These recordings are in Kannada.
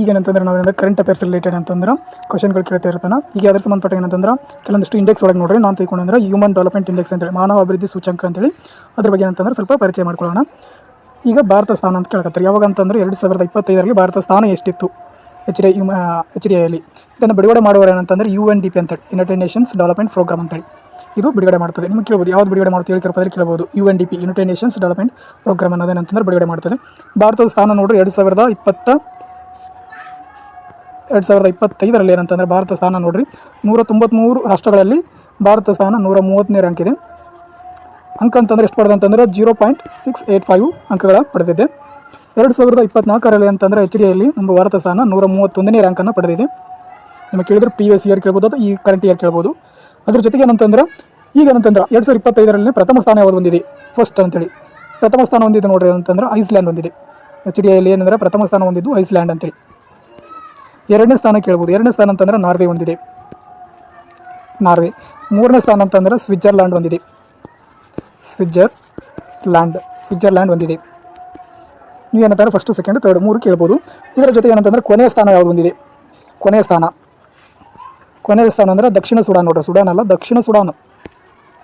ಈಗ ಏನಂತಂದ್ರೆ ನಾವೇನಂದ್ರೆ ಕರೆಂಟ್ ಅಫೇರ್ಸ್ ರಿಲೇಟೆಡ್ ಅಂತಂದ್ರೆ ಕ್ವಶನ್ಗಳು ಕೇಳ್ತಾ ಇರ್ತಾನೆ. ಈಗ ಅದ್ರ ಸಂಬಂಧಪಟ್ಟ ಏನಂತಂದ್ರೆ ಕೆಲವೊಂದಿಷ್ಟು ಇಂಡೆಕ್ಸ್ ಒಳಗೆ ನೋಡ್ರಿ ನಾನು ತೆಗೆದುಕೊಂಡ್ರೆ ಹ್ಯೂಮನ್ ಡೆವಲಪ್ಮೆಂಟ್ ಇಂಡೆಕ್ಸ್ ಅಂತೇಳಿ ಮಾನವ ಅಭಿವೃದ್ಧಿ ಸೂಚ್ಯಂಕ ಅಂತೇಳಿ ಅದ್ರ ಬಗ್ಗೆ ಏನಂತಂದ್ರೆ ಸ್ವಲ್ಪ ಪರಿಚಯ ಮಾಡ್ಕೊಳ್ಳೋಣ. ಈಗ ಭಾರತ ಸ್ಥಾನ ಅಂತ ಕೇಳ್ಕತ್ತಾರೆ. ಯಾವಾಗ ಅಂತಂದರೆ 2025ರಲ್ಲಿ ಭಾರತ ಸ್ಥಾನ ಎಷ್ಟಿತ್ತು ಎಚ್ ಡಿ ಐಯಲ್ಲಿ. ಇದನ್ನು ಬಿಡುಗಡೆ ಮಾಡುವವರು ಏನಂತಂದರೆ UNDP ಅಂತೇಳಿ, ಯುನೈಟೆಡ್ ನೇಷನ್ಸ್ ಡೆವಲಪ್ಮೆಂಟ್ ಪ್ರೋಗ್ರಾಮ್ ಅಂತೇಳಿ ಇದು ಬಿಡುಗಡೆ ಮಾಡ್ತದೆ. ನಿಮಗೆ ಕೇಳ್ಬೋದು ಯಾವ್ದು ಬಿಡುಗಡೆ ಮಾಡ್ತೀವಿ ಹೇಳಿ ಕರ್ಪದಲ್ಲಿ ಕೇಳ್ಬೋದು. UNDP United Nations Development Programme ಅನ್ನೋದೇನಂತಂದ್ರೆ ಬಿಡುಗಡೆ ಮಾಡ್ತದೆ. ಭಾರತದ ಸ್ಥಾನ ನೋಡ್ರಿ 2025ರಲ್ಲಿ ಏನಂತಂದರೆ ಭಾರತ ಸ್ಥಾನ ನೋಡ್ರಿ 193 ರಾಷ್ಟ್ರಗಳಲ್ಲಿ ಭಾರತ ಸ್ಥಾನ 130ನೇ ರ್ಯಾಂಕ್ ಇದೆ. ಅಂಕ ಅಂತಂದರೆ ಎಷ್ಟು ಪಡೆದ ಅಂತಂದರೆ 0.685 ಅಂಕಗಳ ಪಡೆದಿದೆ. 2024ರಲ್ಲಿ ಅಂತಂದರೆ HDIಯಲ್ಲಿ ನಮ್ಮ ಭಾರತ ಸ್ಥಾನ 131ನೇ ರ್ಯಾಂಕನ್ನು ಪಡೆದಿದೆ. ನಿಮಗೆ ಕೇಳಿದ್ರೆ previous ಇಯರ್ ಕೇಳ್ಬೋದು ಅಥವಾ ಈ ಕರೆಂಟ್ ಇಯರ್ ಕೇಳ್ಬೋದು. ಅದ್ರ ಜೊತೆಗೆ ಏನಂತಂದ್ರೆ ಈಗ ಏನಂತಂದ್ರೆ 2025ರಲ್ಲಿ ಪ್ರಥಮ ಸ್ಥಾನ ಯಾವುದು ಹೊಂದಿದೆ ಫಸ್ಟ್ ಅಂತೇಳಿ. ಪ್ರಥಮ ಸ್ಥಾನ ಹೊಂದಿದೆ ನೋಡ್ರಿ ಅಂತಂದ್ರೆ ಐಸ್ಲ್ಯಾಂಡ್ ಹೊಂದಿದೆ. HDIಯಲ್ಲಿ ಏನಂದರೆ ಪ್ರಥಮ ಸ್ಥಾನ ಹೊಂದಿದ್ದು ಐಸ್ಲ್ಯಾಂಡ್ ಅಂತೇಳಿ. ಎರಡನೇ ಸ್ಥಾನ ಕೇಳ್ಬೋದು. ಎರಡನೇ ಸ್ಥಾನ ಅಂತಂದರೆ ನಾರ್ವೆ ಹೊಂದಿದೆ, ನಾರ್ವೆ. ಮೂರನೇ ಸ್ಥಾನ ಅಂತಂದರೆ ಸ್ವಿಟ್ಜರ್ಲ್ಯಾಂಡ್ ಹೊಂದಿದೆ, ಸ್ವಿಟ್ಜರ್ಲ್ಯಾಂಡ್ ಹೊಂದಿದೆ. ನೀವು ಏನಂತಾರೆ ಫಸ್ಟ್ ಸೆಕೆಂಡ್ ಥರ್ಡ್ 3 ಕೇಳ್ಬೋದು. ಇದರ ಜೊತೆ ಏನಂತಂದರೆ ಕೊನೆಯ ಸ್ಥಾನ ಯಾವುದು ಹೊಂದಿದೆ? ಕೊನೆಯ ಸ್ಥಾನ ಅಂದರೆ ದಕ್ಷಿಣ ಸುಡಾನ್ ನೋಡ್ರಿ, ಸುಡಾನ್ ಅಲ್ಲ ದಕ್ಷಿಣ ಸುಡಾನ್,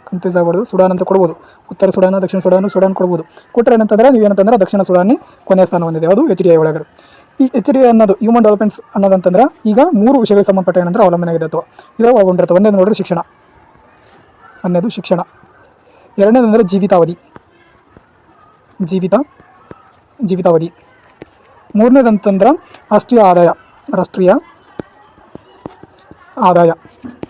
ಕನ್ಫ್ಯೂಸ್ ಆಗಬಾರ್ದು. ಸುಡಾನ್ ಅಂತ ಕೊಡ್ಬೋದು, ಉತ್ತರ ಸುಡಾನ್, ದಕ್ಷಿಣ ಸುಡಾನ್ ಕೊಡ್ಬೋದು. ಕೊಟ್ಟರೆ ಏನಂತಂದರೆ ನೀವೇನಂತಂದ್ರೆ ದಕ್ಷಿಣ ಸುಡಾನ್ ಕೊನೆಯ ಸ್ಥಾನ ಹೊಂದಿದೆ, ಅದು HDI ಒಳಗಡೆ. ಈ HDI ಅನ್ನೋದು ಹ್ಯೂಮನ್ ಡೆವಲಪ್ಮೆಂಟ್ಸ್ ಅನ್ನೋದಂತಂದ್ರೆ ಈಗ 3 ವಿಷಯಗಳಿಗೆ ಸಂಬಂಧಪಟ್ಟ ಏನಂದ್ರೆ ಅವಲಂಬನೆ ಆಗಿದೆ ಅಥವಾ ಇದರ ಒಳಗೊಂಡಿರ್ತವೆ. ಒಂದೇದು ನೋಡ್ರಿ ಶಿಕ್ಷಣ, ಎರಡನೇದಂದರೆ ಜೀವಿತಾವಧಿ, ಮೂರನೇದಂತಂದ್ರೆ ರಾಷ್ಟ್ರೀಯ ಆದಾಯ.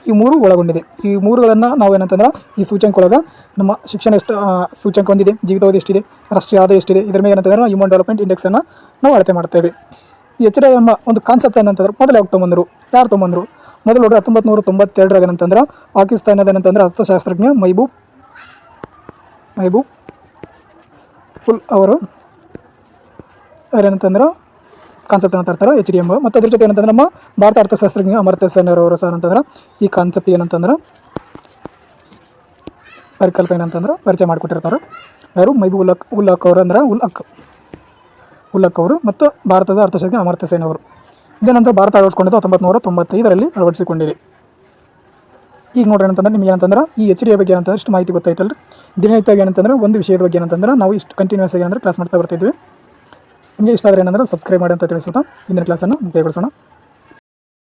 ಈ 3 ಒಳಗೊಂಡಿದೆ. ಈ 3ಗಳನ್ನು ನಾವೇನಂತಂದ್ರೆ ಈ ಸೂಚ್ಯಂಕ ಒಳಗೆ ನಮ್ಮ ಶಿಕ್ಷಣ ಎಷ್ಟು ಸೂಚ್ಯಂಕ ಹೊಂದಿದೆ, ಜೀವಿತಾವಧಿ ಎಷ್ಟಿದೆ, ರಾಷ್ಟ್ರೀಯ ಆದಾಯ ಎಷ್ಟಿದೆ, ಇದರ ಮೇಲೆ ಏನಂತಂದ್ರೆ ಹ್ಯೂಮನ್ ಡೆವಲಪ್ಮೆಂಟ್ ಇಂಡೆಕ್ಸನ್ನು ನಾವು ಅಳತೆ ಮಾಡ್ತೇವೆ. ಈ HDI ಎಂಬ ಒಂದು ಕಾನ್ಸೆಪ್ಟ್ ಏನಂತಂದ್ರೆ ಮೊದಲು ಯಾರು ತೊಗೊಂಬಂದರು? ಮೊದಲು ನೋಡ್ರಿ 1992 ಏನಂತಂದ್ರೆ ಪಾಕಿಸ್ತಾನದ ಏನಂತಂದ್ರೆ ಅರ್ಥಶಾಸ್ತ್ರಜ್ಞ ಮೈಬೂಬ್ ಉಲ್ ಅವರು ಏನಂತಂದ್ರೆ ಕಾನ್ಸೆಪ್ಟನ್ನು ತರ್ತಾರೆ HDI ಎಂಬ. ಮತ್ತು ಅದ್ರ ಜೊತೆ ಏನಂತಂದ್ರೆ ನಮ್ಮ ಭಾರತ ಅರ್ಥಶಾಸ್ತ್ರಜ್ಞ ಅಮರ್ತ್ಯ ಸೇನ್ ಅವರು ಸಹ ಏನಂತಂದ್ರೆ ಈ ಕಾನ್ಸೆಪ್ಟ್ ಏನಂತಂದ್ರೆ ಪರಿಕಲ್ಪನೆ ಏನಂತಂದ್ರೆ ಪರಿಚಯ ಮಾಡಿಕೊಟ್ಟಿರ್ತಾರೆ. ಯಾರು? ಮೈಬೂಬ್ ಉಲ್ ಹಕ್ ಅವರು ಅಂದ್ರೆ ಉಲ್ ಹಕ್ ಅವರು ಮತ್ತು ಭಾರತದ ಅರ್ಥಶಾಸ್ತ್ರಜ್ಞ ಅಮರ್ತ್ಯ ಸೇನ್ ಅವರು. ಇದೇನಂತರ ಭಾರತ ಅಳವಡಿಸಿಕೊಂಡಿದ್ದು 1995ರಲ್ಲಿ ಅಳವಡಿಸಿಕೊಂಡಿದೆ. ಈಗ ನೋಡ್ರಿ ಏನಂತಂದ್ರೆ ನಿಮ್ಗೆ ಏನಂತಂದ್ರೆ ಈ HDI ಬಗ್ಗೆ ಏನಂತಂದ್ರೆ ಇಷ್ಟು ಮಾಹಿತಿ ಗೊತ್ತಾಯ್ತಲ್ರಿ. ದಿನನಿತ್ಯ ಏನಂತಂದ್ರೆ ಒಂದು ವಿಷಯದ ಬಗ್ಗೆ ಏನಂತಂದ್ರೆ ನಾವು ಇಷ್ಟು ಕಂಟಿನ್ಯೂಸ್ ಆಗಿ ಏನಂದ್ರೆ ಕ್ಲಾಸ್ ಮಾಡ್ತಾ ಬರ್ತಿದ್ವಿ. ನಿಮಗೆ ಇಷ್ಟ ಆದರೆ ಏನಂದ್ರೆ ಸಬ್ಸ್ಕ್ರೈಬ್ ಮಾಡಿ ಅಂತ ತಿಳಿಸುತ್ತಾ ಇಂದಿನ ಕ್ಲಾಸನ್ನು ಮುಕ್ತಾಯಗೊಳಿಸೋಣ.